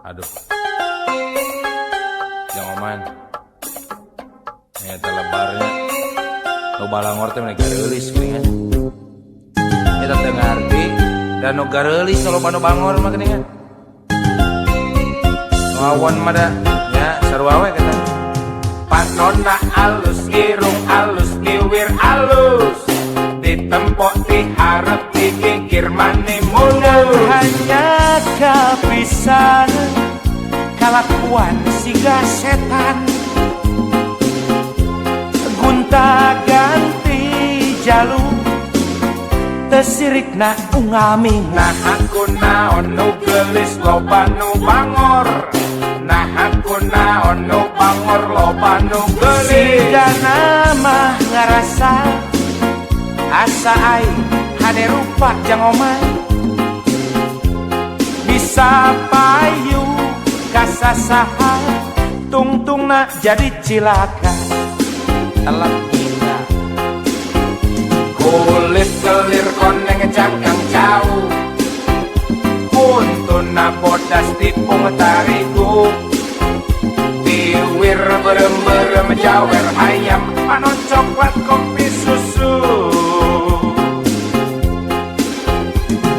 Aduh. Jangan oman. Nyata lebarnya. Nu balangor teh mereka reulis geuningan. Eta teu ngarti dan nu gareulis kalau nu bangor mah geuningan. Nu awan mah da nya sarua we kata. Panonna alus, irung alus, kiwir alus. Ditempok diharap dikikir mani mulus. Hanya kapisan kalakuan siga setan, gunta ganti jalur tesirikna ungaming. Nah aku naon nu gelis loba nu bangor. Nah aku naon nu bangor loba nu gelis. Siga nama ngarasa asa aing hade rupa jang omah. Bisa payu kasasaha tungtungna jadi cilaka. Alam kita kulit kelir koneng cangkang jauh. Kuntuna bodas tipung tarigu. Tiwir berem-berem jawer ayam. Panon coklat kopi susu.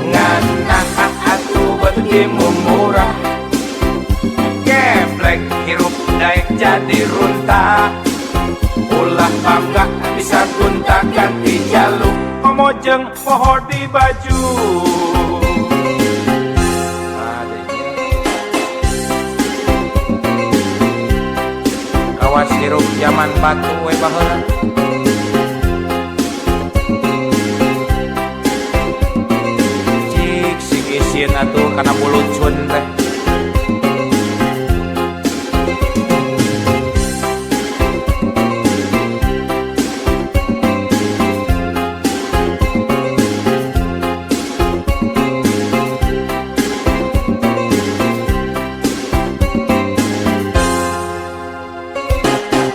Nganah atuh betimu murah. Geblek hirup daek jadi runta. Ulah bangga bisa gunta ganti jaluk. Komojeng poho di baju. Kawas hirup zaman batu we baheula. Cik sing isin atuh kana bulucun teh.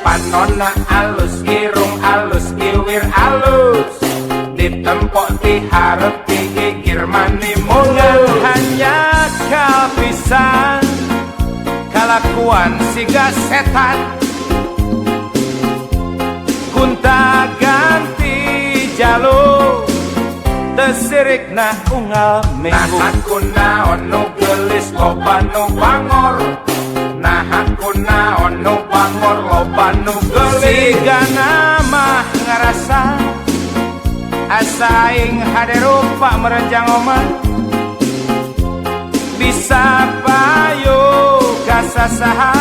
Panonna alus, irung alus, kiwir alus. Ditempok diharap dikikir mani mulus. Hanya kapisan kalakuan siga setan, gunta ganti jalur tesirikna unggal minggu. Nah aku naon nu gelis loba nu bangor. Nah aku naon nu bangor loba nu gelis. Siga nama ngarasa asa aing hade rupa merenjang omah. Bisa payu kasasaha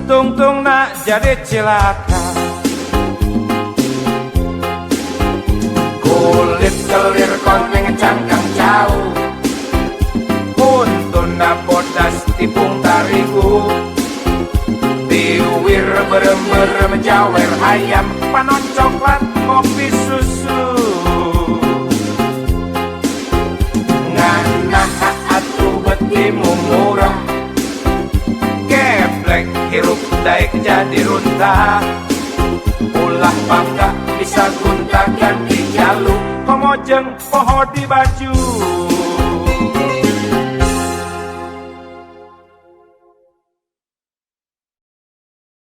tungtungna jadi cilaka. Kulit kelir koneng cangkang jauh. Kuntuna bodas tipung tarigu. Tiwir berem-berem jawer ayam. Panon coklat kopi susu. Nganah atuh betimu murah. Geblek hirup daek jadi runta. Ulah bangga bisa gunta ganti jaluk. Komojeng poho di baju.